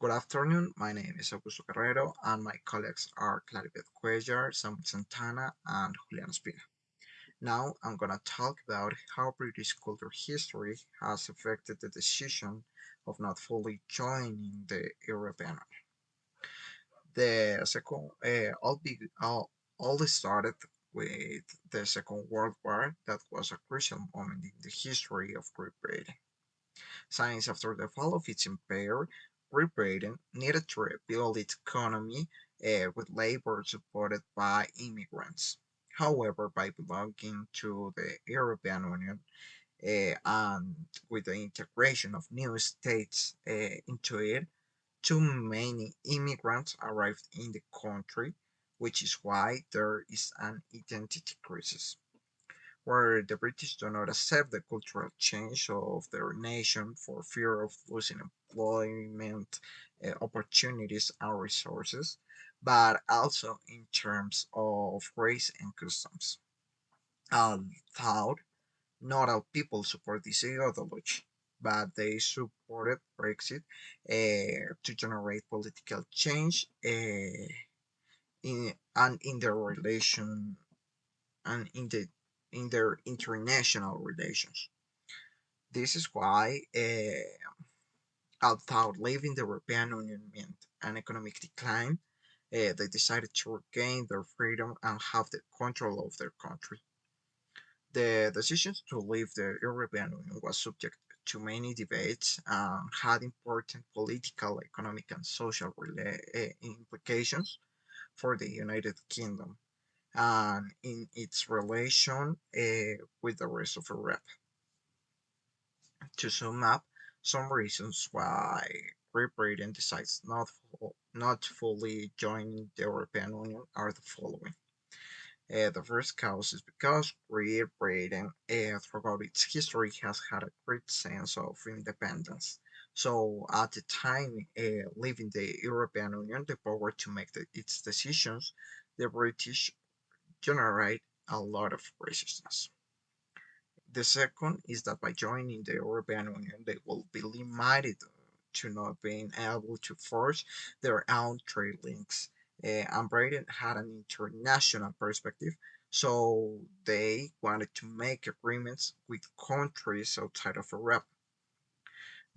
Good afternoon. My name is Augusto Guerrero, and my colleagues are Claribeth Cuellar, Santana, and Julian Ospina. Now, I'm gonna talk about how British culture history has affected the decision of not fully joining the European Union. The second, all this started with the Second World War. That was a crucial moment in the history of Great Britain. Since after the fall of its empire, Great Britain needed to rebuild its economy with labor supported by immigrants. However, by belonging to the European Union and with the integration of new states into it, too many immigrants arrived in the country, which is why there is an identity crisis where the British do not accept the cultural change of their nation for fear of losing employment opportunities and resources, but also in terms of race and customs. Although not all people support this ideology, but they supported Brexit to generate political change in their relation and in their international relations. This is why, although leaving the European Union meant an economic decline, they decided to regain their freedom and have the control of their country. The decision to leave the European Union was subject to many debates and had important political, economic, and social implications for the United Kingdom and in its relation with the rest of Europe. To sum up, some reasons why Great Britain decides not fully join the European Union are the following. The first cause is because Great Britain, throughout its history, has had a great sense of independence. So, at the time leaving the European Union, the power to make its decisions, the British generate a lot of resistance. The second is that by joining the European Union, they will be limited to not being able to forge their own trade links. And Britain had an international perspective, so they wanted to make agreements with countries outside of Europe.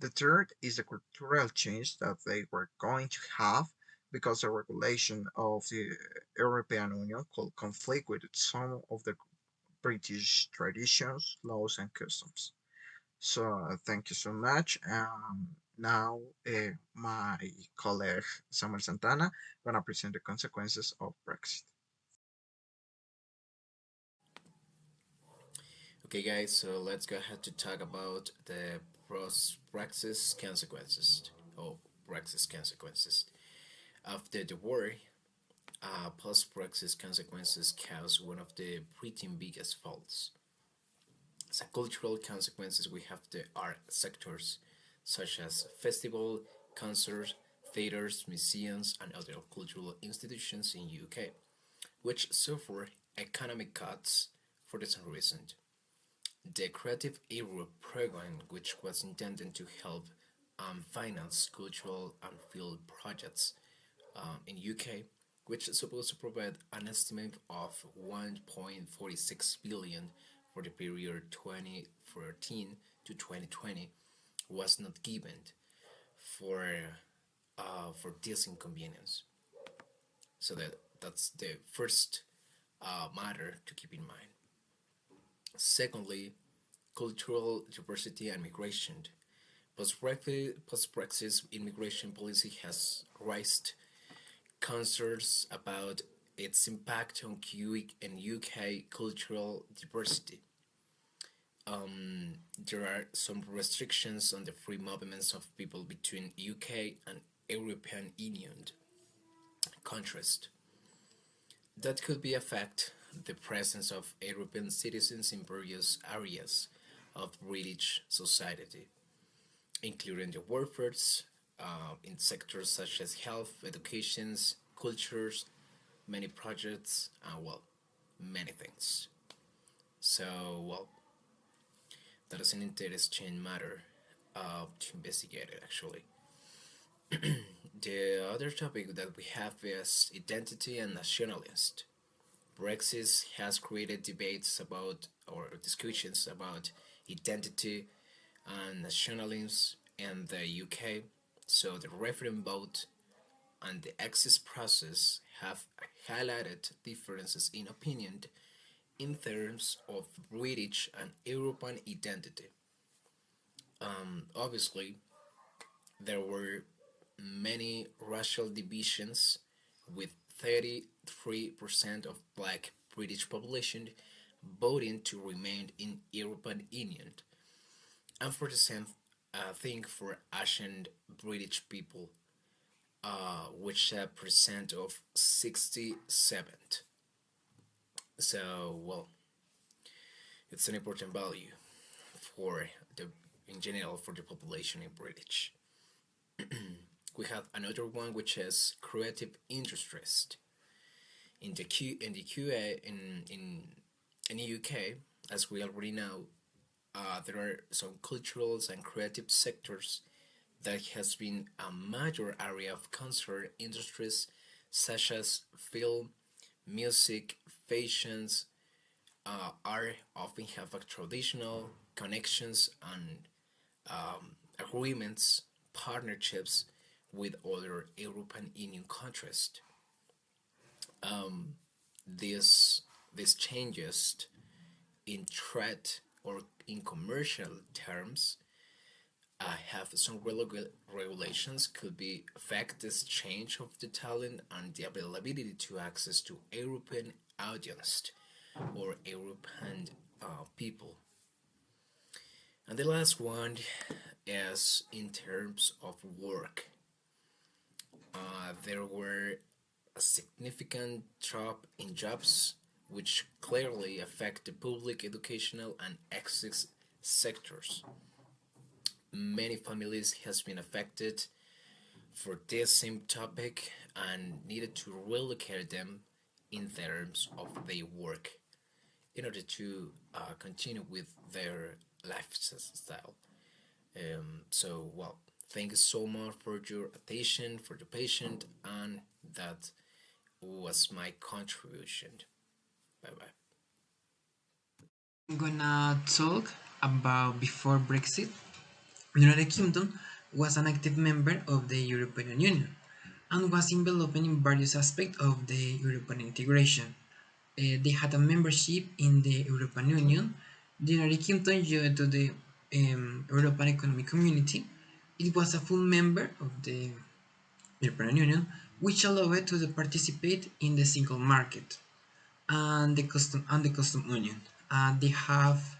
The third is the cultural change that they were going to have because the regulation of the European Union could conflict with some of the British traditions, laws, and customs. So thank you so much. Now my colleague Samuel Santana gonna present the consequences of Brexit. Okay, guys, so let's go ahead to talk about the Brexit consequences. Oh, Brexit consequences. After the war, post Brexit consequences caused one of the Britain's biggest faults. As a cultural consequences, we have the art sectors, such as festival, concerts, theaters, museums, and other cultural institutions in UK, which suffer economic cuts for the same reason. The Creative Europe program, which was intended to help finance cultural and field projects in UK, which is supposed to provide an estimate of 1.46 billion for the period 2013 to 2020, was not given for for this inconvenience. So that's the first matter to keep in mind. Secondly, cultural diversity and migration. Post-Brexit immigration policy has raised concerns about its impact on QE and UK cultural diversity. There are some restrictions on the free movements of people between UK and European Union. Contrast that could be affect the presence of European citizens in various areas of British society, including the workforce in sectors such as health, educations, cultures, many projects, and well, many things. So, well, that is an interesting matter to investigate it actually. The other topic that we have is identity and nationalist. Brexit has created debates about or discussions about identity and nationalism in the UK. So the referendum vote and the exit process have highlighted differences in opinion in terms of British and European identity. Obviously, there were many racial divisions, with 33% of black British population voting to remain in European Union, and for the same thing for Asian British people, which a percent of 67. So, well, it's an important value for the in general for the population in British. We have another one which is creative industries. In the UK, as we already know, there are some cultural and creative sectors that has been a major area of concern industries such as film, music, fashions, art often have a traditional connections and agreements, partnerships with other European Union countries. This these changes in trade or in commercial terms have some regulations could be affect this change of the talent and the availability to access to European audience or European people. And the last one is in terms of work. There were a significant drop in jobs, which clearly affect the public, educational, and access sectors. Many families has been affected for this same topic and needed to relocate them in terms of their work in order to continue with their lifestyle. So, well, thank you so much for your attention, for the patient, and that was my contribution. Bye bye. I'm gonna talk about before Brexit. United Kingdom was an active member of the European Union and was involved in various aspects of the European integration. They had a membership in the European Union. The United Kingdom joined to the European Economic Community. It was a full member of the European Union, which allowed it to participate in the single market and the custom union. They have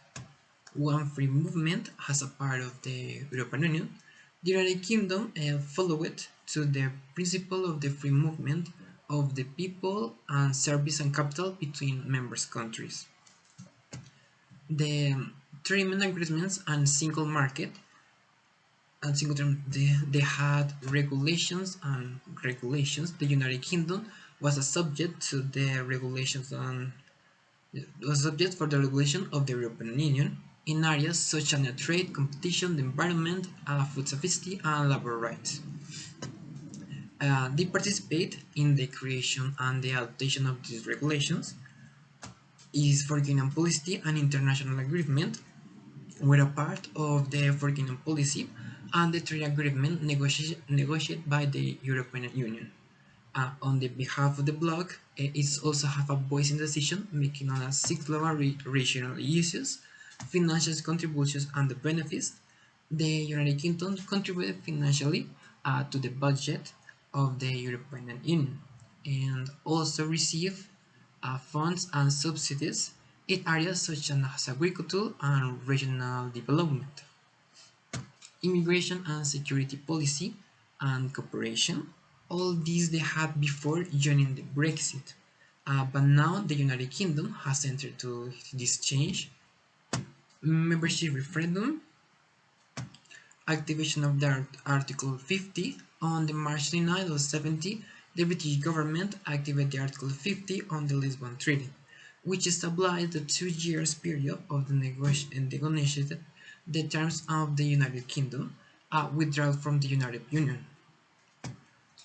one free movement as a part of the European Union. The United Kingdom followed to the principle of the free movement of the people and service and capital between members countries. The treatment agreements and single market and single term they had regulations. The United Kingdom was a subject to the regulations and was subject for the regulation of the European Union in areas such as trade, competition, the environment, food safety, and labor rights. They participate in the creation and the adaptation of these regulations. Is foreign policy and international agreement were a part of the foreign policy and the trade agreement negotiated by the European Union. On the behalf of the bloc, it also have a voice in decision making on a six global regional issues, financial contributions and the benefits. The United Kingdom contributed financially to the budget of the European Union and also received funds and subsidies in areas such as agriculture and regional development, immigration and security policy, and cooperation. All these they had before joining the Brexit. But now the United Kingdom has entered to this change. Membership referendum, activation of the Article 50 on the March 29 of 70, the British government activated the Article 50 on the Lisbon Treaty, which established the 2 years period of the negotiated the terms of the United Kingdom withdrawal from the United Union.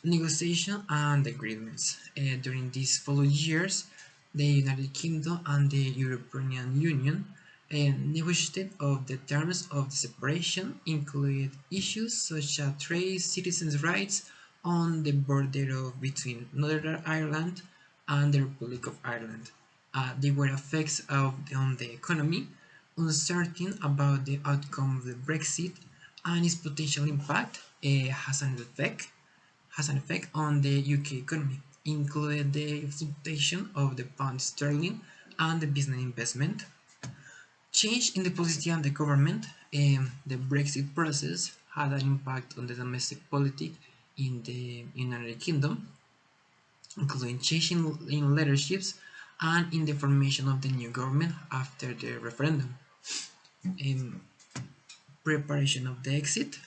negotiation and agreements. During these following years, the United Kingdom and the European Union negotiated of the terms of the separation, included issues such as trade, citizens' rights on the border between Northern Ireland and the Republic of Ireland. There were effects on the economy, uncertain about the outcome of the Brexit and its potential impact has an effect on the UK economy, including the fluctuation of the pound sterling and the business investment. Change in the policy and the government. The Brexit process had an impact on the domestic politics in the United Kingdom, including change in leaderships and in the formation of the new government after the referendum. Um, Preparation of the exit.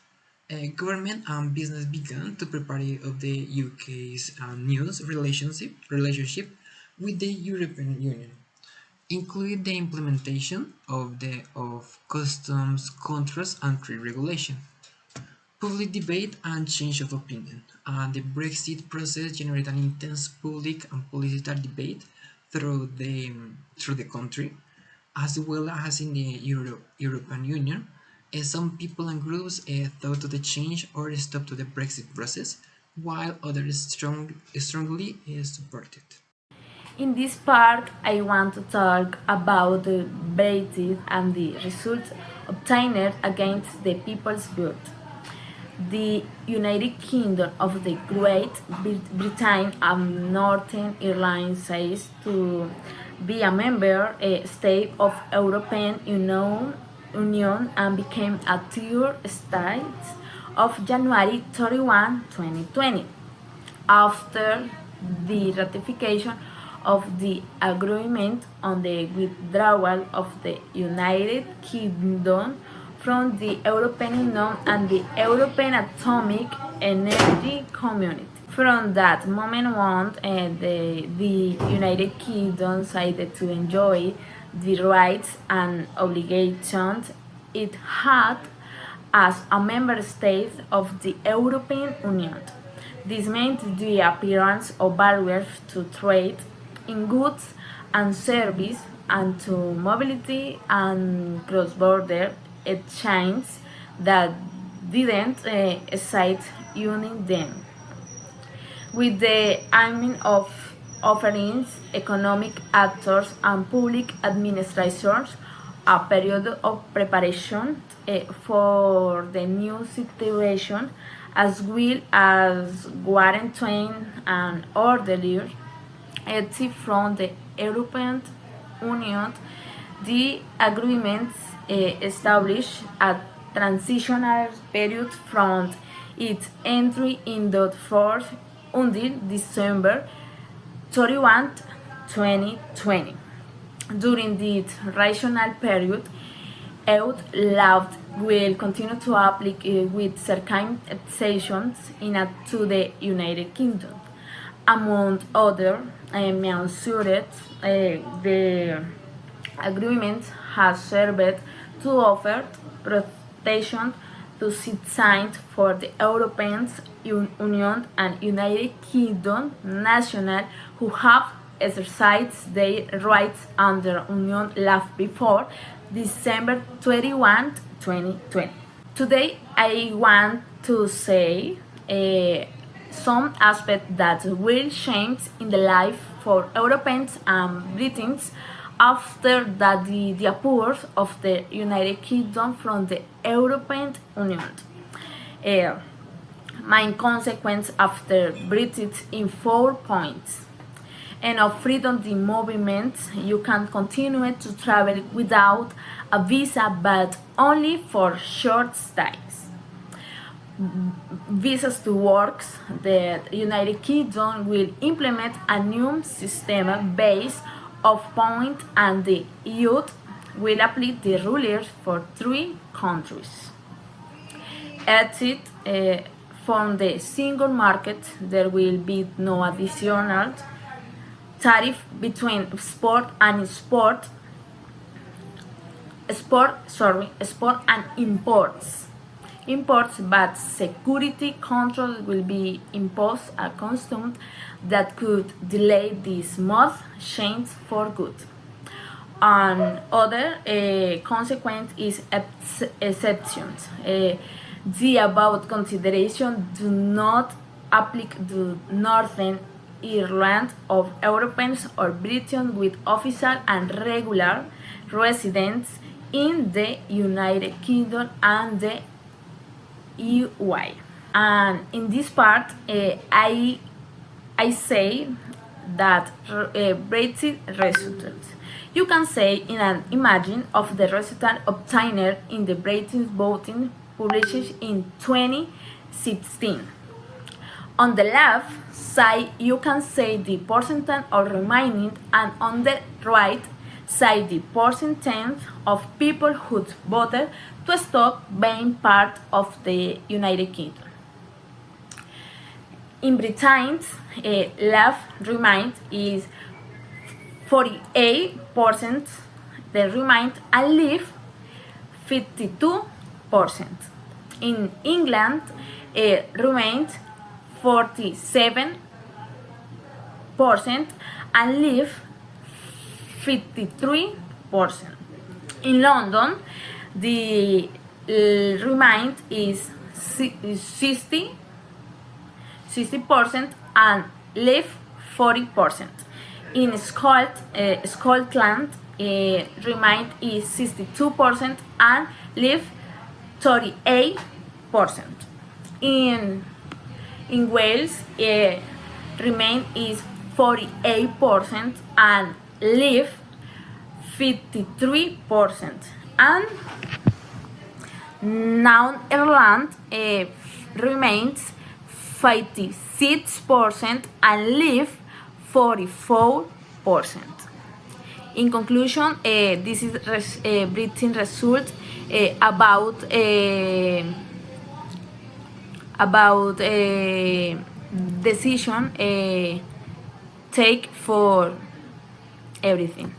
Government and business began to prepare of the UK's news relationship with the European Union, including the implementation of customs controls and trade regulation. Public debate and change of opinion. The Brexit process generated an intense public and political debate through the country, as well as in the European Union. Some people and groups thought to the change or stop to the Brexit process, while others strongly supported. In this part, I want to talk about the Brexit and the results obtained against the people's vote. The United Kingdom of the Great Britain and Northern Ireland says to be a member state of European Union and became a tier state of January 31, 2020. After the ratification of the agreement on the withdrawal of the United Kingdom from the European Union and the European Atomic Energy Community. From that moment on, the United Kingdom decided to enjoy the rights and obligations it had as a member state of the European Union. This meant the appearance of barriers to trade in goods and services and to mobility and cross-border exchange that didn't excite uniting them. With the aiming of offering economic actors and public administrators a period of preparation for the new situation as well as guaranteeing an orderly exit from the European Union. The agreements established a transitional period from its entry into force until December 31, 2020. During this rational period, EU law will continue to apply with certain exceptions to the United Kingdom. Among other measures, the agreement has served to offer protection to citizens for the European Union and United Kingdom nationals who have exercised their rights under Union law before December 21, 2020. Today, I want to say some aspects that will change in the life for Europeans and Britons after that the approach of the United Kingdom from the European Union. Main consequence after Brexit in 4 points. And of freedom of movement, you can continue to travel without a visa but only for short stays. Visas to work, the United Kingdom will implement a new system based of points and the EU will apply the rules for 3 countries. Exit from the single market, there will be no additional tariff between export and imports. imports, but security controls will be imposed a custom that could delay this smooth change for good. Another consequence is exceptions. The above consideration do not apply to Northern Ireland of Europeans or Britons with official and regular residence in the United Kingdom and the UI. And in this part, I say that Brexit results. You can say in an imagine of the result obtained in the Brexit voting published in 2016. On the left side, you can say the percentage of remaining, and on the right side, the percentage of people who voted to stop being part of the United Kingdom. In Britain, left remain is 48%, the remain and leave 52%. In England, remains 47% and leave 53%. In London, the remain is 60% and leave 40%. In Scotland, remain is 62% and leave 38%. In Wales, remain is 48% and leave 53%. And now Ireland remains 56% and leave 44%. In conclusion, this is Britain result about decision take for everything.